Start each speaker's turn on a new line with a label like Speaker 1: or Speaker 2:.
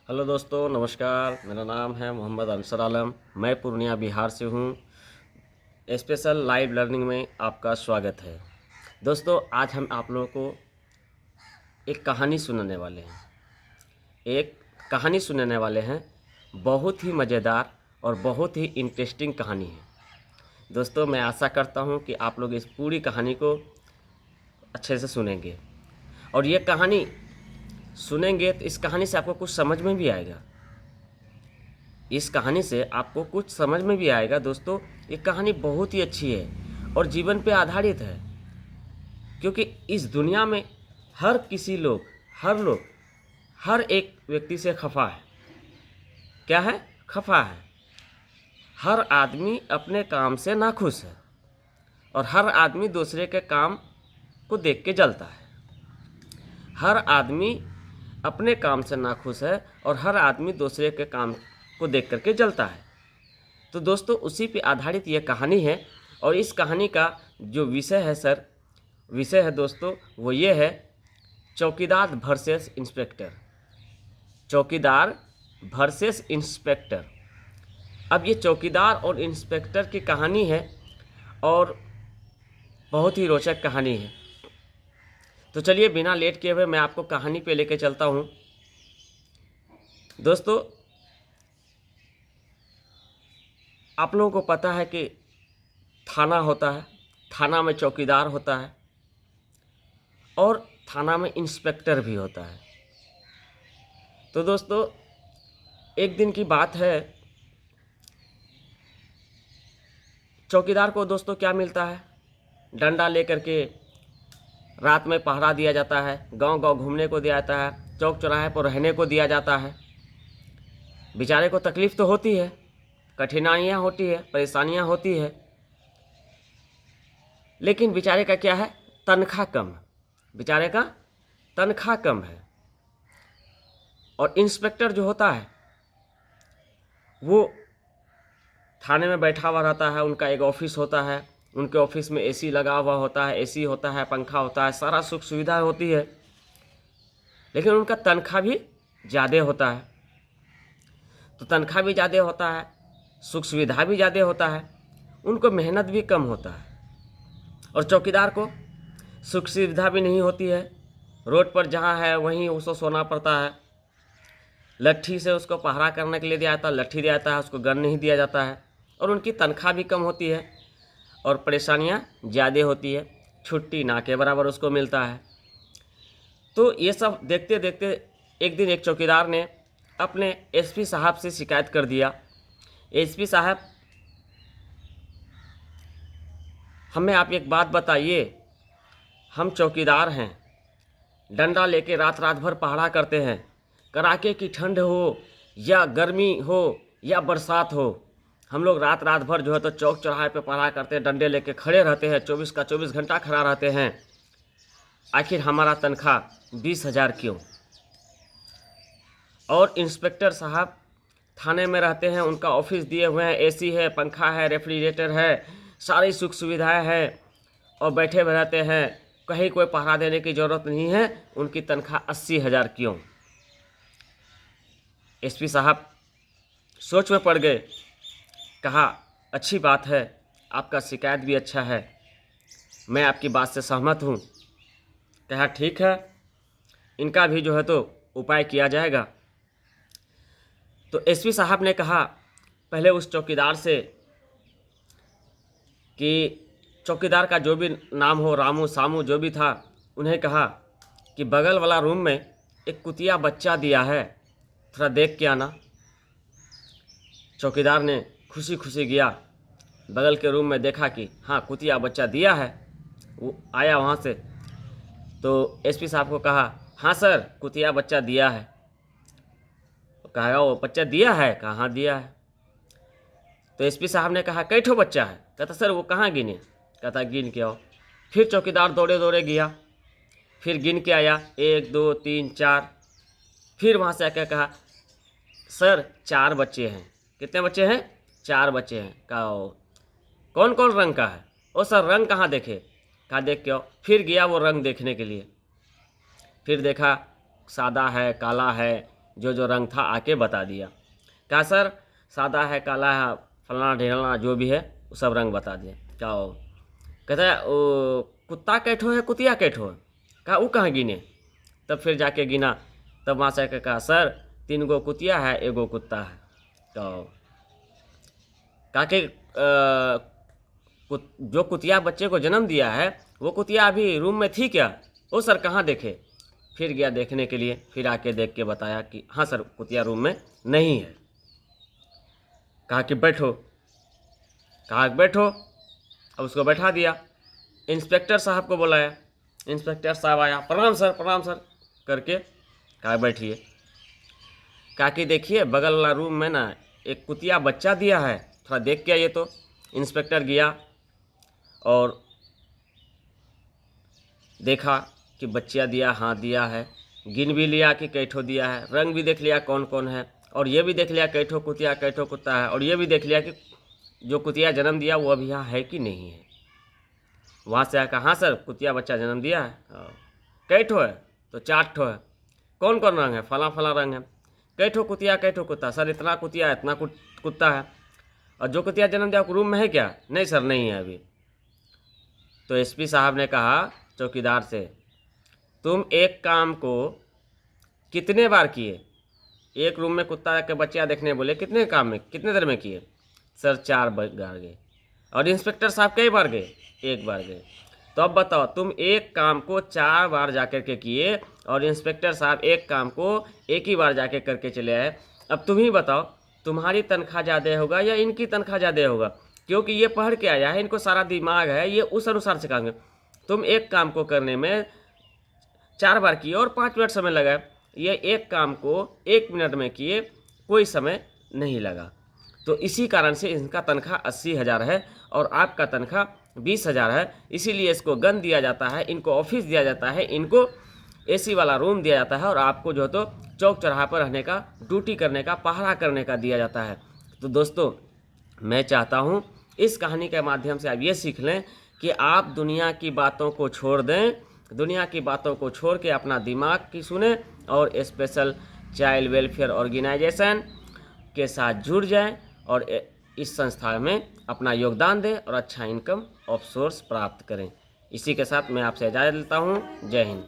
Speaker 1: Hello दोस्तों, नमस्कार। मेरा नाम है मोहम्मद अंसर आलम। मैं पूर्णिया बिहार से हूँ। स्पेशल लाइव लर्निंग में आपका स्वागत है। दोस्तों, आज हम आप लोगों को एक कहानी सुनाने वाले हैं। एक कहानी सुनाने वाले हैं, बहुत ही मज़ेदार और बहुत ही इंटरेस्टिंग कहानी है। दोस्तों, मैं आशा करता हूँ कि आप लोग इस पूरी कहानी को अच्छे से सुनेंगे और ये कहानी सुनेंगे तो इस कहानी से आपको कुछ समझ में भी आएगा। इस कहानी से आपको कुछ समझ में भी आएगा। दोस्तों, ये कहानी बहुत ही अच्छी है और जीवन पे आधारित है, क्योंकि इस दुनिया में हर लोग हर एक व्यक्ति से खफा है। क्या है? खफा है। हर आदमी अपने काम से नाखुश है और हर आदमी दूसरे के काम को देख के जलता है। हर आदमी अपने काम से नाखुश है और हर आदमी दूसरे के काम को देख करके जलता है। तो दोस्तों, उसी पे आधारित ये कहानी है और इस कहानी का जो विषय है दोस्तों, वो ये है, चौकीदार वर्सेस इंस्पेक्टर। चौकीदार वर्सेस इंस्पेक्टर। अब ये चौकीदार और इंस्पेक्टर की कहानी है और बहुत ही रोचक कहानी है। तो चलिए, बिना लेट किए हुए मैं आपको कहानी पे लेके चलता हूँ। दोस्तों, आप लोगों को पता है कि थाना होता है, थाना में चौकीदार होता है और थाना में इंस्पेक्टर भी होता है। तो दोस्तों, एक दिन की बात है, चौकीदार को दोस्तों क्या मिलता है? डंडा लेकर के रात में पहरा दिया जाता है, गांव गांव घूमने को दिया जाता है, चौक चौराहे पर रहने को दिया जाता है। बेचारे को तकलीफ़ तो होती है, कठिनाइयाँ होती है, परेशानियाँ होती है, लेकिन बेचारे का क्या है? तनख्वाह कम है। बेचारे का तनख्वाह कम है। और इंस्पेक्टर जो होता है वो थाने में बैठा हुआ रहता है। उनका एक ऑफिस होता है, उनके ऑफिस में एसी लगा हुआ होता है, एसी होता है, पंखा होता है, सारा सुख सुविधा होती है, लेकिन उनका तनख्वाह भी ज़्यादा होता है। तो तनख्वाह भी ज़्यादा होता है, सुख सुविधा भी ज़्यादा होता है, उनको मेहनत भी कम होता है। और चौकीदार को सुख सुविधा भी नहीं होती है, रोड पर जहाँ है वहीं उसको सोना पड़ता है। लट्ठी से उसको पहरा करने के लिए दिया जाता है, लट्ठी दिया जाता है, उसको गन नहीं दिया जाता है। और उनकी तनख्वाह भी कम होती है और परेशानियाँ ज़्यादा होती है, छुट्टी ना के बराबर उसको मिलता है। तो ये सब देखते देखते एक दिन एक चौकीदार ने अपने एसपी साहब से शिकायत कर दिया, एसपी साहब, हमें आप एक बात बताइए, हम चौकीदार हैं, डंडा लेके रात रात भर पहरा करते हैं, कड़ाके की ठंड हो या गर्मी हो या बरसात हो, हम लोग रात रात भर जो है तो चौक चौराहे पे पहरा करते हैं, डंडे लेके खड़े रहते हैं, 24 का 24 घंटा खड़ा रहते हैं। आखिर हमारा तनख्वाह 20,000 क्यों? और इंस्पेक्टर साहब थाने में रहते हैं, उनका ऑफिस दिए हुए हैं, एसी है, पंखा है, रेफ्रिजरेटर है, सारी सुख सुविधाएं हैं और बैठे हुए रहते हैं, कहीं कोई पहरा देने की ज़रूरत नहीं है, उनकी तनख्वाह 80,000 क्यों? एसपी साहब सोच में पड़ गए। कहा, अच्छी बात है, आपका शिकायत भी अच्छा है, मैं आपकी बात से सहमत हूँ। कहा, ठीक है, इनका भी जो है तो उपाय किया जाएगा। तो एसपी साहब ने कहा पहले उस चौकीदार से कि चौकीदार का जो भी नाम हो, रामू सामू जो भी था, उन्हें कहा कि बगल वाला रूम में एक कुतिया बच्चा दिया है, थोड़ा देख के आना। चौकीदार ने खुशी खुशी गया, बगल के रूम में देखा कि हाँ, कुतिया बच्चा दिया है। वो आया वहाँ से, तो एसपी साहब को कहा, हाँ सर, कुतिया बच्चा दिया है। कहा, वो बच्चा दिया है? कहा, हाँ दिया है। तो एसपी साहब ने कहा, कई ठो बच्चा है? कहता, सर वो कहाँ गिने? कहता, गिन के आओ। फिर चौकीदार दौड़े दौड़े गया, फिर गिन के आया, 1 2 3 4। फिर वहाँ से आकर कहा, सर 4 बच्चे हैं। कितने बच्चे हैं? 4 बच्चे हैं। कहा, कौन कौन रंग का है? ओ सर, रंग कहाँ देखे? कहा, देख के आओ। फिर गया वो रंग देखने के लिए, फिर देखा सादा है, काला है, जो जो रंग था आके बता दिया। कहा सर सादा है, काला है, फलाना ढेलाना जो भी है वो सब रंग बता दिया। क्या हो? कहता है वो कुत्ता कैठो है, कुतिया कैठो है। कहा वो कहाँ गिने? तब फिर जाके गिना, तब वहाँ से कहा सर 3 गो कुतिया है, 1 गो कुत्ता है। तो कहा कि जो कुतिया बच्चे को जन्म दिया है वो कुतिया अभी रूम में थी क्या? ओ सर कहाँ देखे? फिर गया देखने के लिए, फिर आके देख के बताया कि हाँ सर कुतिया रूम में नहीं है। कहा कि बैठो। कहा बैठो। अब उसको बैठा दिया। इंस्पेक्टर साहब को बुलाया। इंस्पेक्टर साहब आया, प्रणाम सर करके। कहा बैठिए। कहा कि देखिए बगल वाला रूम में ना एक कुतिया बच्चा दिया है, थोड़ा देख के आइए। तो इंस्पेक्टर गया और देखा कि बच्चा दिया, हाँ दिया है। गिन भी लिया कि कैठो दिया है, रंग भी देख लिया कौन कौन है, और ये भी देख लिया कैठो कुतिया कैठो कुत्ता है, और ये भी देख लिया कि जो कुतिया जन्म दिया वो अभी यहाँ है कि नहीं है। वहाँ से आया, हाँ सर कुतिया बच्चा जन्म दिया है। कैठो है? तो 4 ठो है। कौन कौन रंग है? फला फला रंग है। कैठो कुतिया कैठो कुत्ता? सर इतना कुतिया इतना कुत्ता है। और जो कुतिया जन्म दिया रूम में है क्या? नहीं सर नहीं है अभी। तो एसपी साहब ने कहा चौकीदार से, तुम एक काम को कितने बार किए? एक रूम में कुत्ता के बच्चा देखने बोले कितने काम में कितने देर में किए? सर 4 बार गए। और इंस्पेक्टर साहब कई बार गए? 1 बार गए। तो अब बताओ तुम एक काम को 4 बार जाकर के किए और इंस्पेक्टर साहब एक काम को 1 ही बार जाके करके चले आए। अब तुम ही बताओ तुम्हारी तनख्वाह ज़्यादा होगा या इनकी तनख्वाह ज़्यादा होगा? क्योंकि ये पढ़ के आया है, इनको सारा दिमाग है, ये उस अनुसार से काम। तुम एक काम को करने में 4 बार किए और 5 मिनट समय लगा। ये एक काम को 1 मिनट में किए, कोई समय नहीं लगा। तो इसी कारण से इनका तनख्वाह 80,000 है और आपका तनख्वाह 20,000 है। इसीलिए इसको गन दिया जाता है, इनको ऑफिस दिया जाता है, इनको एसी वाला रूम दिया जाता है और आपको जो है तो चौक चौराहा पर रहने का, ड्यूटी करने का, पहरा करने का दिया जाता है। तो दोस्तों मैं चाहता हूँ इस कहानी के माध्यम से आप ये सीख लें कि आप दुनिया की बातों को छोड़ दें, दुनिया की बातों को छोड़ के अपना दिमाग की सुने और स्पेशल चाइल्ड वेलफेयर ऑर्गेनाइजेशन के साथ जुड़ जाएं और इस संस्था में अपना योगदान दें और अच्छा इनकम ऑफ सोर्स प्राप्त करें। इसी के साथ मैं आपसे इजाज़त लेता हूँ। जय हिंद।